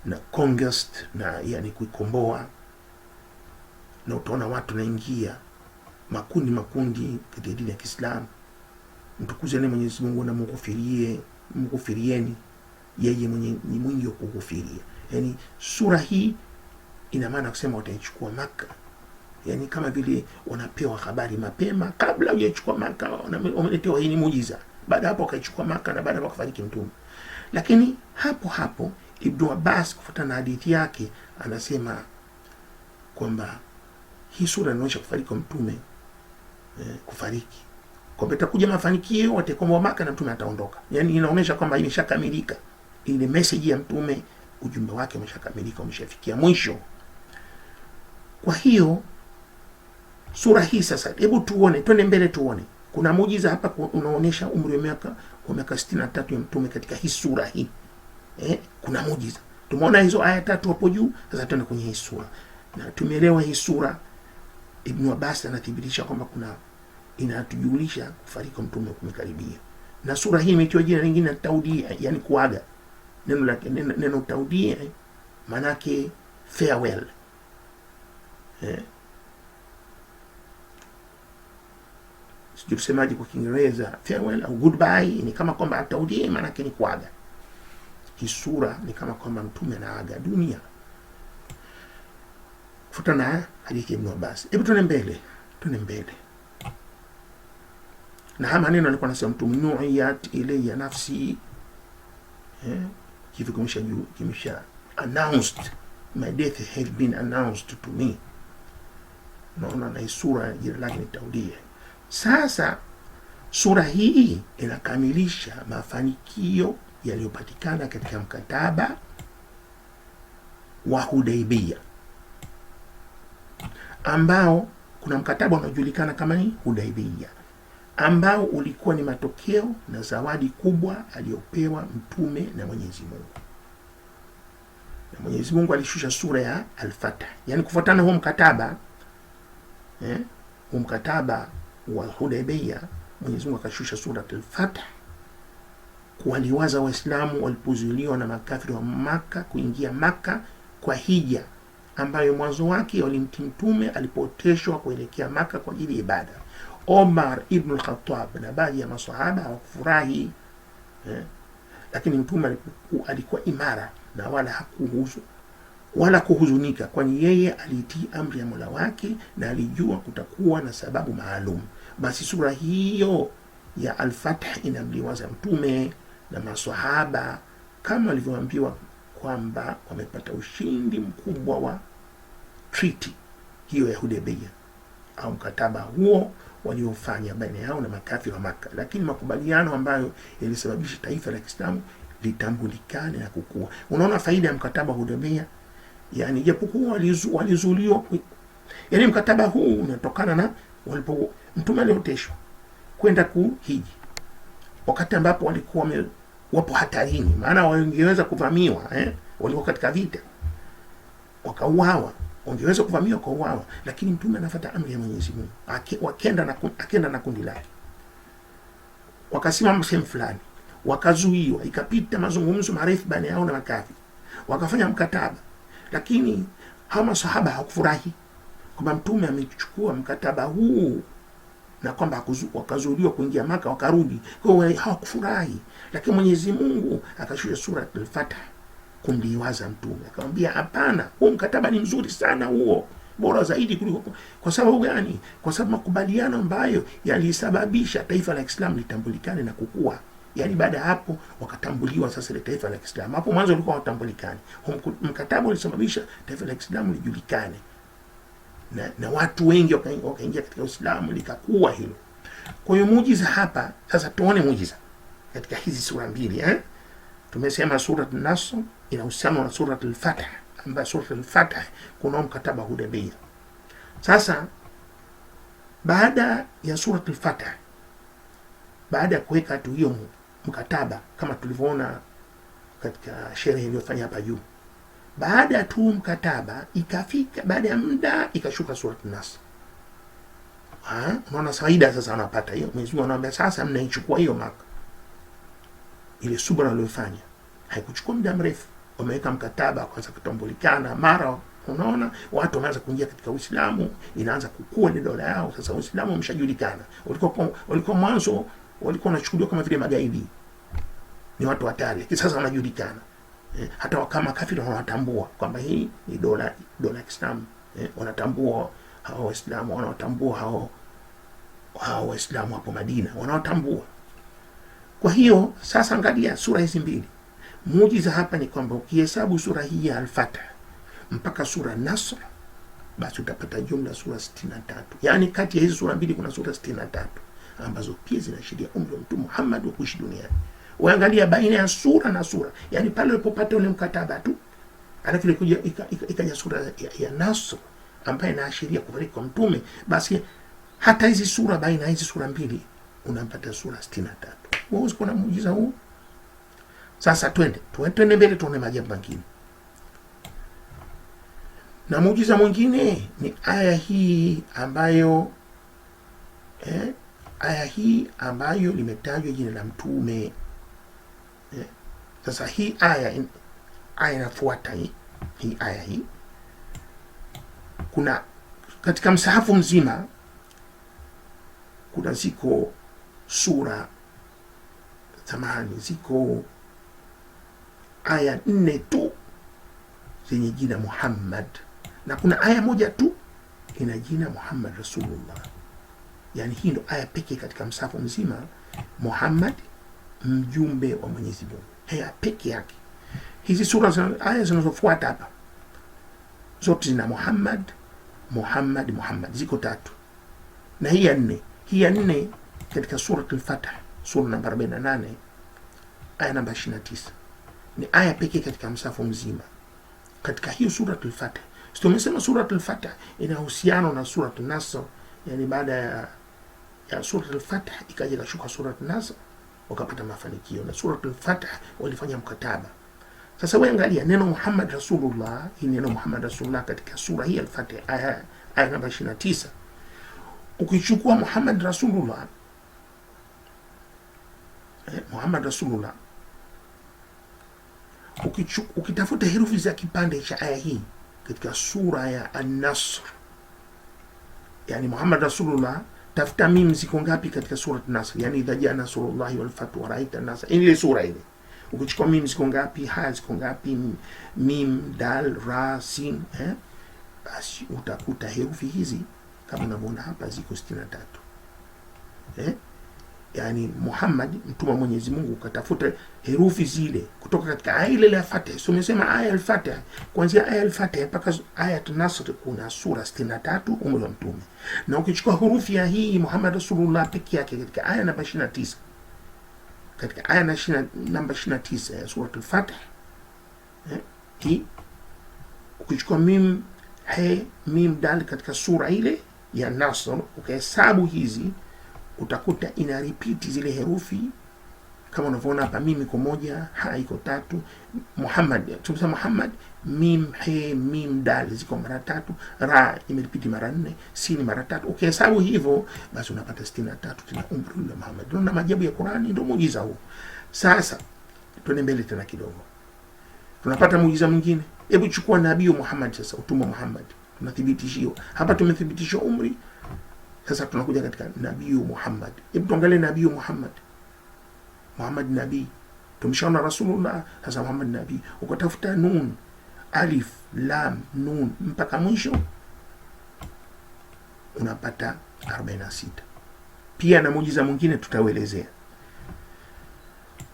na conquest, na yani kuikomboa, na utaona watu naingia makundi katika dini ya Kiislamu. Mtukuzeni Mwenyezi Mungu na mghufirieni yeye ni mwingi wa kughufiria. Yani sura hii ina maana kusema wataichukua Maka, yani kama vile wanapewa habari mapema kabla hujachukua Maka, wameletewa hii ni muujiza. Baada hapo wakaichukua Maka, na baada wakafariki mtume. Lakini hapo Ibn Abbas kufuatana na hadithi yake anasema kwamba hii sura inaonyesha kufariki mtume, kufariki kwamba itakuja mafanikio, watakomboa Maka na mtume ataondoka. Yani inaonyesha kwamba imeshakamilika ile message ya mtume, ujumbe wake umeshakamilika, umeshafikia mwisho. Kwa hiyo sura hii sasa, hebu twende mbele tuone. Kuna muujiza hapa unaonyesha umri wa miaka 63 ya mtume katika hii sura hii. Kuna muujiza. Tumeona hizo aya 3 hapo juu, sasa tuende kwenye hii sura. Na tumeelewa hii sura Ibn Abbas anathibitisha kwamba inatujulisha kufariki mtume kumekaribia. Na sura hii imetiwa jina lingine taudia, yani kuaga. Neno taudia maana yake farewell. Sijui kusemaje kwa Kiingereza, farewell au goodbye, ni kama kwamba taudia maana yake ni kuaga. Hii sura ni kama kwamba mtume anaaga dunia. Fuatana hadithi ya Ibn Abbas. Hebu tuende mbele. Na haya maneno alikuwa anasema mtume, nu'iyat ilayya nafsi, kifu kimesha announced, my death has been announced to me. Naona na sura jina lake ni taudia. Sasa sura hii inakamilisha mafanikio yaliyopatikana katika mkataba wa Hudaybiyah, ambao kuna mkataba unaojulikana kama ni Hudaybiyah, ambao ulikuwa ni matokeo na zawadi kubwa aliyopewa mtume na Mwenyezi Mungu. Na Mwenyezi Mungu alishusha sura ya Al-Fath, yani kufuatana huo mkataba mkataba wa Hudaybiyah, Mwenyezi Mungu akashusha sura Al-Fath kuwaliwaza Waislamu walipozuiliwa na makafiri wa Maka kuingia Maka kwa hija, ambayo mwanzo wake walimtii mtume alipoteshwa kuelekea Maka kwa ajili ya ibada. Omar ibn al-Khattab na baadhi ya maswahaba hawakufurahi, lakini mtume alikuwa imara na wala kuhuzunika, kwani yeye alitii amri ya Mola wake na alijua kutakuwa na sababu maalum. Basi sura hiyo ya Al-Fath inamliwaza mtume na maswahaba kama walivyoambiwa kwamba wamepata ushindi mkubwa wa treaty hiyo ya Hudaybiyah, au mkataba huo waliofanya baina yao na makafiri wa Maka, lakini makubaliano ambayo yalisababisha taifa la Kiislamu litambulikane na kukua. Unaona faida ya mkataba wa Hudaybiyah, yani japokuwa walizuiliwa, yani mkataba huu unatokana na walipo mtume alioteshwa kwenda kuhiji, wakati ambapo walikuwa wapo hatarini, maana wangeweza kuvamiwa, walikuwa katika vita wakauawa, wangeweza kuvamiwa kwa uawa, lakini mtume anafuata amri ya Mwenyezi Mungu, akenda na kundi lake, wakasimama sehemu fulani, wakazuiwa, ikapita mazungumzo marefu baina yao na makafiri, wakafanya mkataba, lakini hawa masahaba hawakufurahi kwamba mtume amechukua mkataba huu na kwamba wakazuiliwa kuingia Maka wakarudi. Kwa hiyo hawakufurahi, lakini Mwenyezi Mungu akashusha sura Al-Fath kumliwaza mtume, akamwambia hapana, huo mkataba ni mzuri sana, huo bora zaidi kuliko. Kwa sababu gani? Kwa sababu makubaliano ambayo yalisababisha taifa la Kiislamu litambulikane na kukua Yani baada ya hapo wakatambuliwa sasa ile taifa la Kiislamu. Hapo mwanzo walikuwa hawatambulikani. Mkataba ulisababisha taifa la Kiislamu lijulikane na watu wengi wakaingia katika Uislamu, likakuwa hilo. Kwa hiyo muujiza hapa sasa, tuone muujiza katika hizi sura mbili Tumesema Surat An-Nasr inahusiana na Surat Al-Fath, ambayo Surat Al-Fath kuna mkataba Hudaybiyah. Sasa baada ya Surat Al-Fath, baada ya kuweka tu hiyo mkataba kama tulivyoona katika sherehe iliyofanya hapa juu, baada ya tu mkataba ikafika, baada ya muda ikashuka Surat An-Nasr. Unaona faida sasa wanapata hiyo. Mwenyezi Mungu anawaambia sasa mnaichukua hiyo Maka. Ile subra aliyofanya haikuchukua muda mrefu, wameweka mkataba kwanza kutambulikana, mara unaona watu wanaanza kuingia katika Uislamu, inaanza kukua ile dola yao. Sasa Uislamu umeshajulikana. Walikuwa mwanzo walikuwa wanachukuliwa kama vile magaidi, ni watu hatari, lakini sasa wanajulikana. Hata kama kafiri wanatambua kwamba hii ni dola ya Kiislamu. Wanatambua hao Waislamu, wanatambua hao Waislamu hapo Madina, wanatambua. Kwa hiyo sasa angalia sura hizi mbili. Muujiza hapa ni kwamba ukihesabu sura hii ya Al-Fath mpaka sura Nasr, basi utapata jumla sura 63. Yaani kati ya hizi sura mbili kuna sura 63 ambazo pia zinaashiria umri wa Mtume Muhammad wa kuishi duniani. Uangalia baina ya sura na sura, yani pale ulipopata ule mkataba tu, alafu ikaja sura ya Nasr ambayo inaashiria kufariki kwa Mtume, basi hata hizi sura, baina hizi sura mbili unapata sura 63. Wewe kuna muujiza huu. Sasa twende mbele tuone maajabu mengine. Na muujiza mwingine ni aya hii ambayo limetajwa jina la Mtume. Sasa hii aya inafuata hii aya hii. Kuna katika msahafu mzima kuna ziko sura ziko aya 4 tu zenye jina Muhammad, na kuna aya moja tu ina jina Muhammad Rasulullah. Yani hii ndo aya pekee katika msahafu mzima, Muhammad mjumbe wa Mwenyezi Mungu, haya pekee yake. Hizi sura aya zinazofuata hapa zote zina Muhammad, ziko 3. Na hii ya 4 katika sura Al-Fath, sura namba 48 aya namba 29, ni aya pekee katika msahafu mzima katika hiyo sura Al-Fath. Tumesema sura Al-Fath inahusiana na sura An-Nasr, yani baada ya sura Al-Fath ikaja kashuka sura An-Nasr, wakapata mafanikio, na sura Al-Fath walifanya mkataba. Sasa wewe angalia neno Muhammad Rasulullah, hii neno Muhammad Rasulullah katika sura hii Al-Fath aya namba 29. Ukichukua Muhammad Rasulullah, ukitafuta herufi za kipande cha aya hii katika sura ya An-Nasr, yani Muhammad Rasulullah, tafuta mim ziko ngapi katika sura An-Nasr, yani idha jaa nasrullahi wal fathu wa ra'aita an-nasa, ile sura ile. Ukichukua mim ziko ngapi, ha ziko ngapi, mim, dal, ra, sin, basi utakuta herufi hizi kama unavyoona hapa ziko 63. Yani Muhammad mtume wa Mwenyezi Mungu, ukatafuta herufi zile kutoka katika aya ile ya Fath. So umesema aya al-Fath, kuanzia aya al-Fath mpaka aya An-Nasr kuna sura 63 umri wa Mtume. Na ukichukua hurufi ya hii Muhammad Rasulullah pekee yake katika aya namba 29, katika aya namba 29 ya sura Al-Fath, hii ukichukua mim, he, mim, dal katika sura ile ya Nasr, ukahesabu hizi utakuta ina repeat zile herufi kama unavyoona hapa. Mim iko 1, ha iko 3, Muhammad, tumesema Muhammad, mim, he, mim, dal ziko mara 3, ra imerepeat mara 4, sin mara 3. Ukihesabu hivyo basi unapata 63 tena umri wa Muhammad. Ndio maajabu ya Qur'ani, ndio muujiza huu. Sasa tuende mbele tena kidogo, tunapata muujiza mwingine. Hebu chukua nabii Muhammad sasa, utume Muhammad, tunathibitishiwa hapa, tumethibitishwa umri. Sasa tunakuja katika nabii Muhammad. Hebu tuangalie nabii Muhammad. Muhammad nabii, tumeshaona Rasulullah, sasa Muhammad nabii. Ukatafuta nun, alif, lam, nun mpaka mwisho unapata 46. Pia na muujiza mwingine tutauelezea.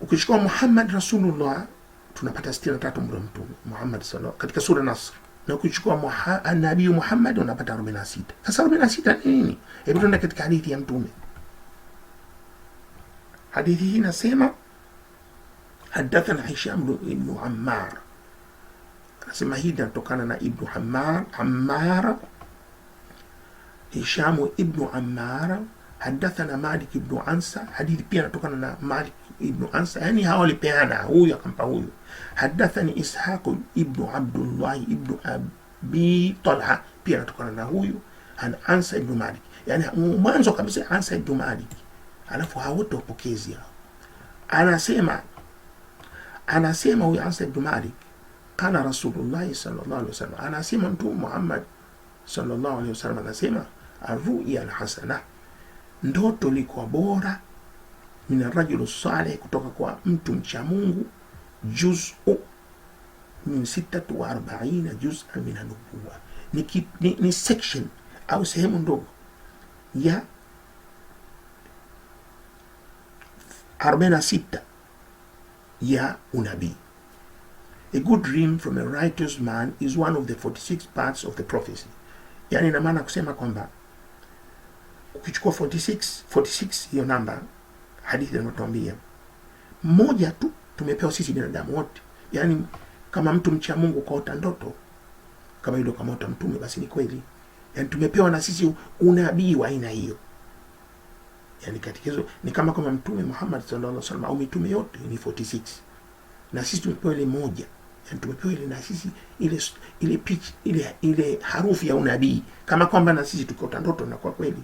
Ukichukua Muhammad Rasulullah tunapata 63 umri wa mtume Muhammad sallallahu katika sura Nasr, na ukichukua Nabii Muhammad unapata 46. Sasa 46 ni nini? Hebu tuende katika hadithi ya mtume. Hadithi hii inasema hadathana Hisham ibn Ammar, anasema hii inatokana na ibn Ammar Hisham ibn Ammar. Hadathana Malik ibn Ansa, hadithi pia inatokana na Malik ibn Ansa, yani hawa walipeana, huyu akampa huyu. Hadathani Ishaq ibn Abdullah ibn Abi Talha, pia inatokana na huyu an Ansa ibn Malik, yani mwanzo kabisa Ansa ibn Malik, alafu hao wote wapokezi hao. Anasema huyu Ansa ibn Malik, kana Rasulullah sallallahu alaihi wasallam, anasema mtume Muhammad sallallahu alaihi wasallam anasema arruya alhasana, ndoto liko bora, min arrajul salih, kutoka kwa mtu mcha Mungu, juz'u min 46 juz'an min an-nubuwah, ni section au sehemu ndogo ya 46 ya unabii. A good dream from a righteous man is one of the 46 parts of the prophecy. Yani ina maana kusema kwamba ukichukua 46 hiyo namba, hadithi inatuambia mmoja tu tumepewa sisi binadamu wote. Yani kama mtu mcha Mungu kaota ndoto kama hilo, kama ota mtume, basi ni kweli. Yani tumepewa na sisi unabii wa aina hiyo. Yani katika hizo ni kama mtume Muhammad sallallahu alaihi wasallam au mitume yote ni 46, na sisi tumepewa ile moja. Yani tumepewa ile na sisi ile pitch ile harufu ya unabii, kama kwamba na sisi tukiota ndoto na kwa kweli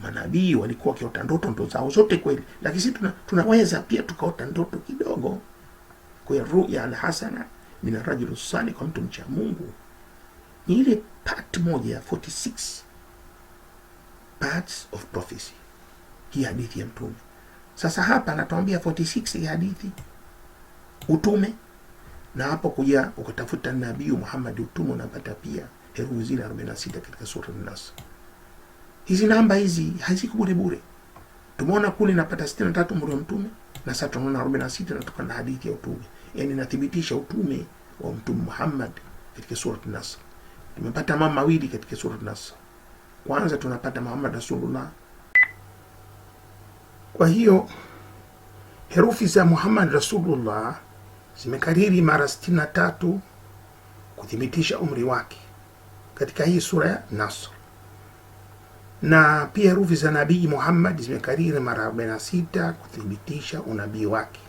manabii walikuwa wakiota ndoto zao zote kweli, lakini sisi tunaweza pia tukaota ndoto kidogo. Kwa hiyo ruya alhasana min arrajul salih, kwa mtu mcha Mungu, ni ile part moja ya 46 parts of prophecy, hii hadithi ya mtume. Sasa hapa anatuambia 46 ya hadithi utume, na hapo kuja ukatafuta nabii Muhammad utume, unapata pia herufi zile 46 katika sura An-Nas. Hizi namba hizi haziko bure bure. Tumeona kule napata 63 umri wa mtume, na sasa tunaona 46 natoka na hadithi ya utume. Yani inathibitisha utume wa mtume Muhammad katika sura An-Nas. Tumepata mambo mawili katika sura An-Nas. Kwanza tunapata Muhammad Rasulullah. Kwa hiyo herufi za Muhammad Rasulullah zimekariri mara 63 kuthibitisha umri wake katika hii sura ya Nasr, na pia herufi za nabii Muhammad zimekariri mara 46 kuthibitisha unabii wake.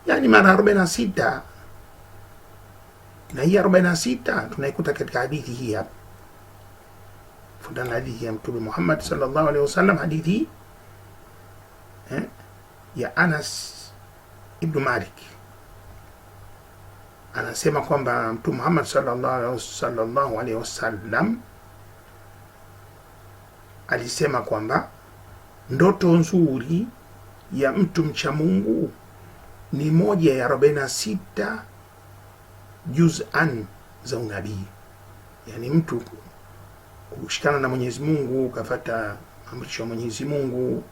Yani mara 46, na hii 46 tunaikuta katika hadithi hii hapa. Fundana hadithi ya mtume Muhammad sallallahu alaihi wasallam, hadithi ya Anas ibn Malik. Anasema kwamba mtume Muhammad sallallahu alaihi wasallam alisema kwamba ndoto nzuri ya mtu mcha Mungu ni moja ya 46 juz'an za unabii. Yani mtu kushikana na Mwenyezi Mungu, ukafuata amrisho ya Mwenyezi Mungu,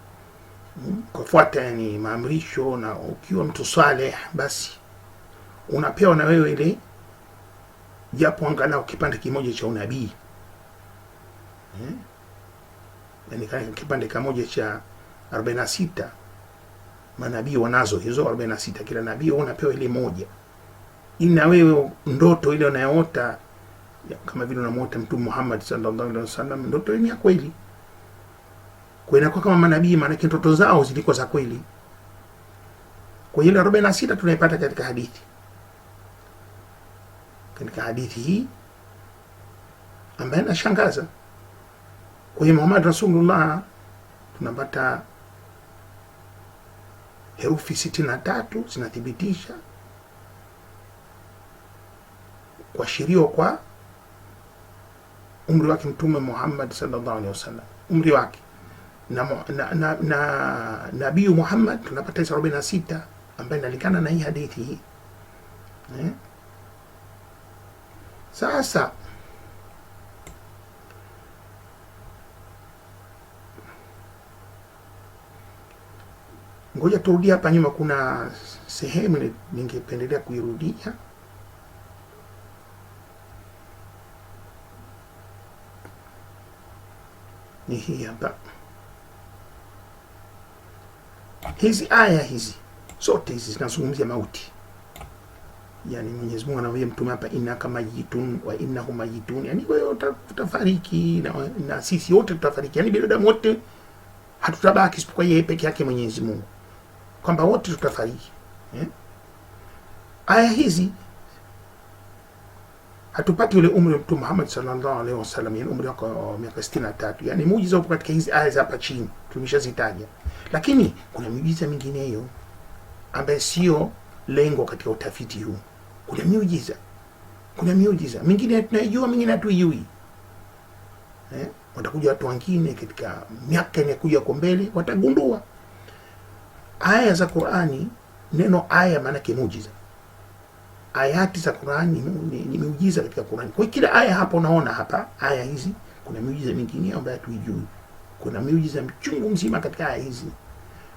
kufuata yani maamrisho, na ukiwa mtu saleh, basi unapewa na wewe ile japo angalau kipande kimoja cha unabii. Yani kipande kimoja cha 46 manabii wanazo hizo 46, kila nabii unapewa ile moja. Ina wewe ndoto ile unayoota, kama vile unamuota mtume Muhammad sallallahu alaihi wasallam, ndoto ni ya kweli. Kwa inakuwa kama manabii, maana ndoto zao zilikuwa za kweli. Kwa hiyo 46 tunaipata katika hadithi. Katika hadithi hii ambayo inashangaza. Kwa hiyo Muhammad Rasulullah tunapata herufi 63 zinathibitisha kuashiria kwa umri wake mtume Muhammad sallallahu alaihi wasallam, umri wake. Na nabii Muhammad tunapata 46 ambaye inalikana na hii hadithi hii. Sasa Ngoja turudi hapa nyuma, kuna sehemu ningependelea kuirudia. Ni hii hapa. Hizi aya hizi zote hizi zinazungumzia mauti. Yani Mwenyezi Mungu anamwambia mtume hapa, innaka mayitun wa innahum mayitun, yani wewe utafariki na sisi wote tutafariki, yani binadamu wote hatutabaki isipokuwa yeye peke yake Mwenyezi Mungu, kwamba wote tutafariki. Aya hizi hatupati ule umri wa Mtume Muhammad sallallahu alaihi wasallam, yani umri wa miaka 63. Yani muujiza upo katika hizi aya za hapa chini tumeshazitaja, lakini kuna miujiza mingineyo ambayo sio lengo katika utafiti huu. Kuna miujiza mingine tunayojua, mingine hatuijui. Watakuja watu wengine katika miaka inayokuja kwa mbele watagundua aya za Qur'ani. Neno aya maana yake muujiza. Ayati za Qur'ani ni miujiza katika Qur'ani. Kwa kila aya hapa unaona hapa aya hizi kuna miujiza mingine ambayo hatuijui. Kuna miujiza mchungu mzima katika aya hizi.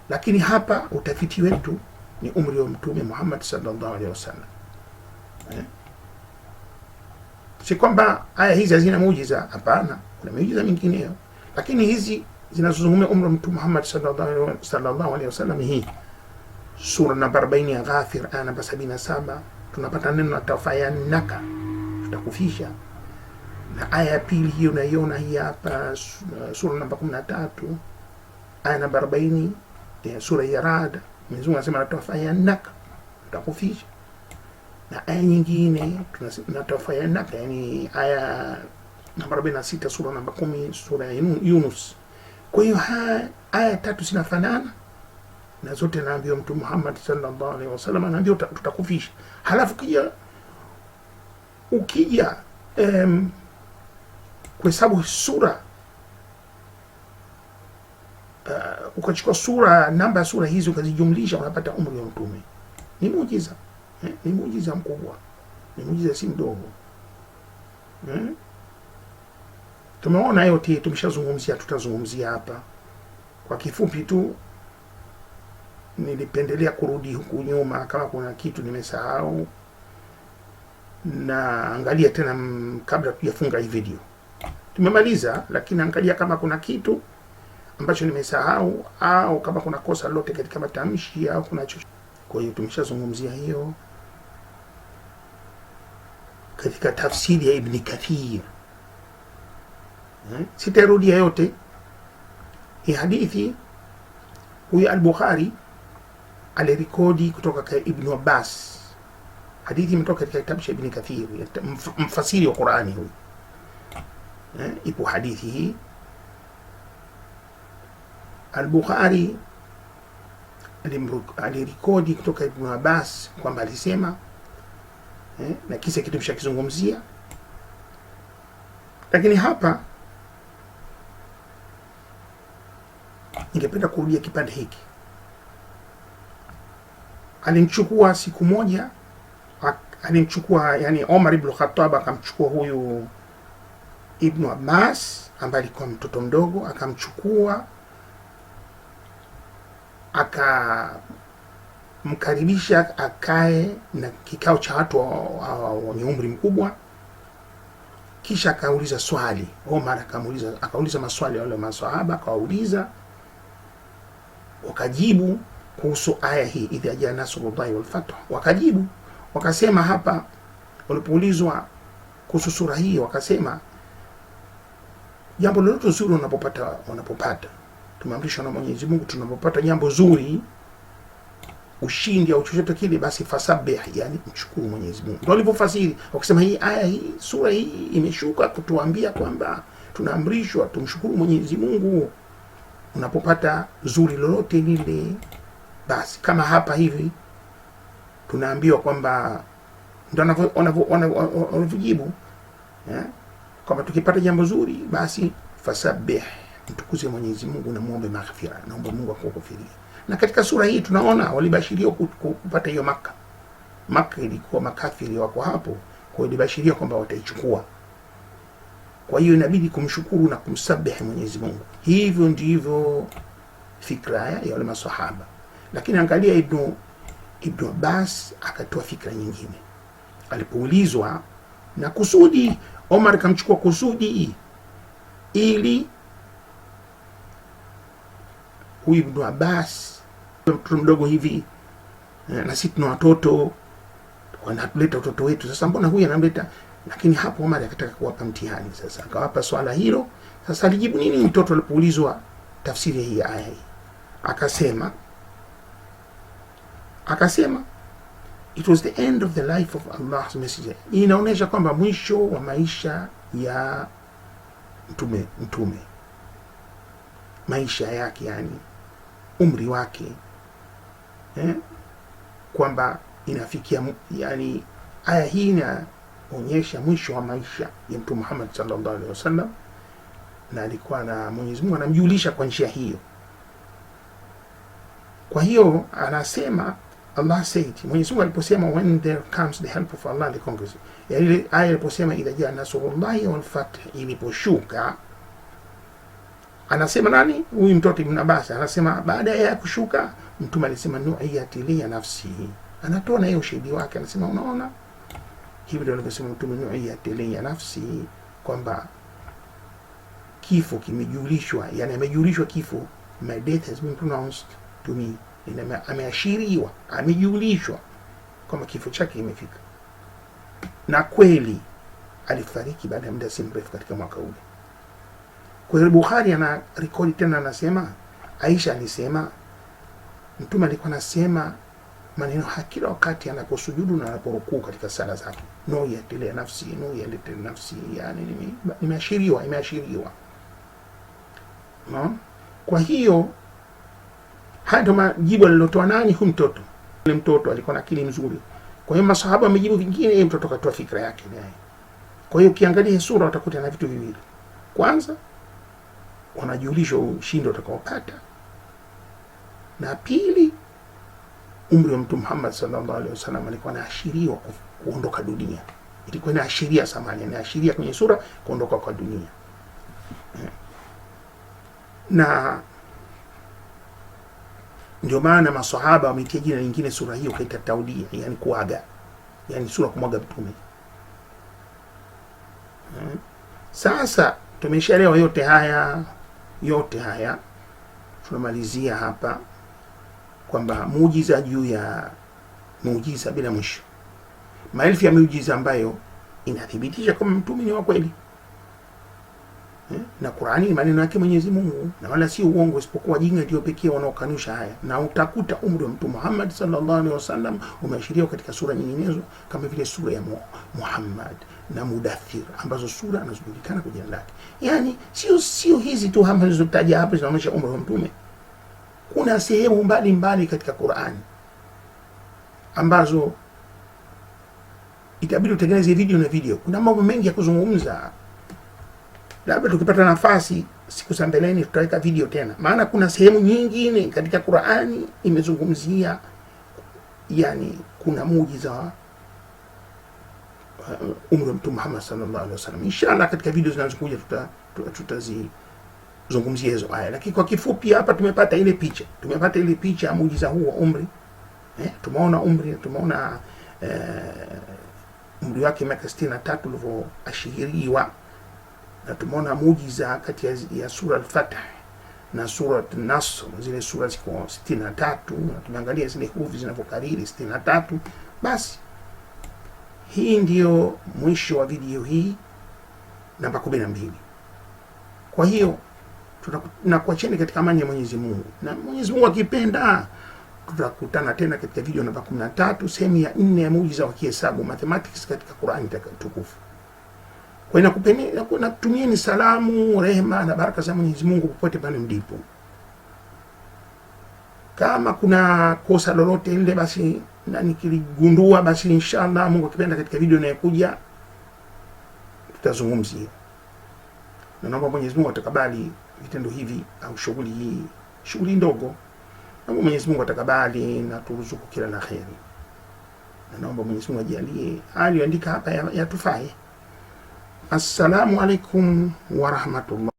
Lakini hapa utafiti wetu ni umri wa Mtume Muhammad sallallahu alaihi wasallam. Si kwamba aya hizi hazina muujiza, hapana, kuna miujiza mingineyo. Lakini hizi zinazozungumzia umri wa Mtume Muhammad sallallahu alaihi wasallam, hii sura namba 40 ya Ghafir aya namba 77 tunapata neno natafayannaka, tutakufisha. Na aya ya pili hiyo unaiona hii hapa, sura namba 13 aya namba 40 ya sura ya Rad, Mwenyezi Mungu anasema natafayannaka, tutakufisha. Na aya nyingine tunasema natafayannaka, yani aya namba 46 sura namba 10 sura ya Yunus. Kwa hiyo aya tatu zinafanana na zote naambiwa Mtume Muhammad sallallahu alaihi wasallam anaambiwa tutakufisha. Halafu ukija kuhesabu sura, ukachukua sura, namba ya sura hizi ukazijumlisha, unapata umri wa mtume. Ni muujiza, ni muujiza mkubwa, ni muujiza si mdogo. Tumeona yote, tumeshazungumzia, tutazungumzia hapa kwa kifupi tu. Nilipendelea kurudi huku nyuma kama kuna kitu nimesahau, na angalia tena kabla tujafunga hii video. Tumemaliza, lakini angalia kama kuna kitu ambacho nimesahau au kama kuna kosa lolote katika matamshi au kuna chochote. Kwa hiyo tumeshazungumzia hiyo katika tafsiri ya Ibn Kathir. Sitarudia yote. Hii hadithi huyu al-Bukhari alirekodi kutoka kwa Ibn Abbas. Hadithi imetoka katika kitabu cha Ibn Kathir, mfasiri wa Qur'ani huyu. Ipo hadithi hii. Al-Bukhari alirekodi kutoka Ibn Abbas kwamba alisema, na kisa kitu mshakizungumzia, lakini hapa ningependa kurudia kipande hiki. Alimchukua siku moja, yani Omar ibn Khattab akamchukua huyu Ibn Abbas ambaye alikuwa mtoto mdogo, akamchukua akamkaribisha akae na kikao cha watu wenye umri mkubwa. Kisha akauliza swali. Omar akauliza maswali wale maswahaba, akawauliza, wakajibu kuhusu aya hii, idha jaa nasrullahi wal fath. Wakajibu wakasema, hapa walipoulizwa kuhusu sura hii wakasema, jambo lolote zuri wanapopata tumeamrishwa na Mwenyezi Mungu, tunapopata jambo zuri, ushindi au chochote kile, basi fasabbih, yani mshukuru Mwenyezi Mungu. Ndio walipofasiri wakasema, hii aya hii, sura hii imeshuka kutuambia kwamba tunaamrishwa tumshukuru Mwenyezi Mungu unapopata zuri lolote lile. Basi kama hapa hivi tunaambiwa kwamba ndio wanavyojibu, kwamba tukipata jambo zuri basi fasabbih, mtukuze Mwenyezi Mungu na muombe maghfira, naomba Mungu akukufiria. Na katika sura hii tunaona walibashiria kupata hiyo Maka ilikuwa makafiri wako hapo, kwa hiyo walibashiria kwamba wataichukua. Kwa hiyo inabidi kumshukuru na kumsabihi Mwenyezi Mungu. Hivyo ndivyo fikra ya wale maswahaba. Lakini angalia Ibn Abbas akatoa fikra nyingine. Alipoulizwa na kusudi, Omar kamchukua kusudi ili huyu Ibn Abbas mtoto mdogo hivi, na sisi tuna watoto, wanatuleta watoto wetu, sasa mbona huyu anamleta? Lakini hapo Omar akataka kuwapa mtihani, sasa akawapa swala hilo. Sasa alijibu nini mtoto alipoulizwa tafsiri hii aya hii? Akasema it was the end of the life of Allah's messenger. Inaonyesha kwamba mwisho wa maisha ya mtume maisha yake, yani umri wake, kwamba inafikia, yani aya hii inaonyesha mwisho wa maisha ya Mtume Muhammad sallallahu alaihi wasallam, na alikuwa na Mwenyezi Mungu anamjulisha kwa njia hiyo. Kwa hiyo anasema Allah said, Mwenyezi Mungu aliposema when there comes the help of Allah the conquers, ile aya iliposema idha jaa nasrullahi wal fath, iliposhuka, anasema nani huyu mtoto Ibn Abbas anasema baada ya kushuka mtume alisema nu'iyati li nafsi, anatoa na hiyo ushahidi wake, anasema unaona hivi ndio alivyosema mtume nu'iyati li nafsi, kwamba kifo kimejulishwa, yani amejulishwa kifo, my death has been pronounced to me, ameashiriwa, amejulishwa kwamba kifo chake imefika, na kweli alifariki baada ya muda si mrefu katika mwaka ule. Kwa hiyo Bukhari ana rekodi tena, anasema Aisha alisema mtume alikuwa anasema maneno kila wakati anaposujudu na anaporukuu katika sala zake, nu'iyati li nafsi, nu'iyati li nafsi, yani imeashiriwa. No? Kwa hiyo hata majibu alilotoa nani huyu mtoto, yule mtoto alikuwa na akili nzuri. Kwa hiyo masahaba wamejibu vingine, yeye mtoto katoa fikra yake naye. Kwa hiyo ukiangalia sura utakuta na vitu viwili. Kwanza wanajulishwa ushindi utakaopata, na pili umri wa Mtume Muhammad sallallahu alaihi wasallam alikuwa anaashiriwa kuondoka dunia. Ilikuwa inaashiria samani, inaashiria kwenye sura kuondoka kwa dunia. Na ndio maana maswahaba wametia jina lingine sura hiyo kaita taudia, yani kuaga, yani sura kumwaga mtume. Sasa tumeshaelewa yote haya tunamalizia hapa kwamba muujiza juu ya muujiza bila mwisho, maelfu ya muujiza ambayo inathibitisha kama mtume ni wa kweli, na Qur'ani ni maneno yake Mwenyezi Mungu na wala si uongo, isipokuwa jinga ndio pekee wanaokanusha haya. Na utakuta umri wa Mtume Muhammad sallallahu alaihi wasallam umeashiriwa katika sura nyinginezo kama vile sura ya Muhammad na Mudaththir, ambazo sura anazojulikana kwa jina lake. Yani sio hizi tu ambazo zitaja hapa zinaonyesha umri wa mtume. Kuna sehemu mbalimbali katika Qur'ani ambazo itabidi utengeneze video. Kuna mambo mengi ya kuzungumza, labda tukipata nafasi siku za mbeleni tutaweka video tena, maana kuna sehemu nyingine katika Qur'ani imezungumzia, yani kuna muujiza wa umri wa Mtume Muhammad sallallahu alaihi wasallam. Inshallah katika video zinazokuja tutazizungumzia hizo aya, lakini kwa kifupi hapa tumepata ile picha ya muujiza huu wa umri. Tumeona umri wake miaka 63 ulivyoashiriwa, na tumeona muujiza kati ya sura al-Fath na sura an-Nasr, zile sura ziko 63, na tumeangalia zile hurufi zinavyokariri 63. Basi hii ndio mwisho wa video hii namba 12. Kwa hiyo tunakuacheni katika amani ya Mwenyezi Mungu, na Mwenyezi Mungu akipenda tutakutana tena katika video namba 13, sehemu ya 4 ya muujiza wa kihesabu, mathematics katika Qur'ani tukufu. Kwa hiyo nakutumieni salamu, rehema na baraka za Mwenyezi Mungu popote pale mlipo. Kama kuna kosa lolote ile basi na nikiligundua, basi inshallah Mungu akipenda katika video inayokuja tutazungumzia. Na naomba Mwenyezi Mungu atakabali vitendo hivi au shughuli ndogo. Naomba Mwenyezi Mungu atakabali na turuzuku kila la kheri. Na naomba Mwenyezi Mungu ajalie aliyoandika hapa yatufae. Assalamu alaikum wa rahmatullah.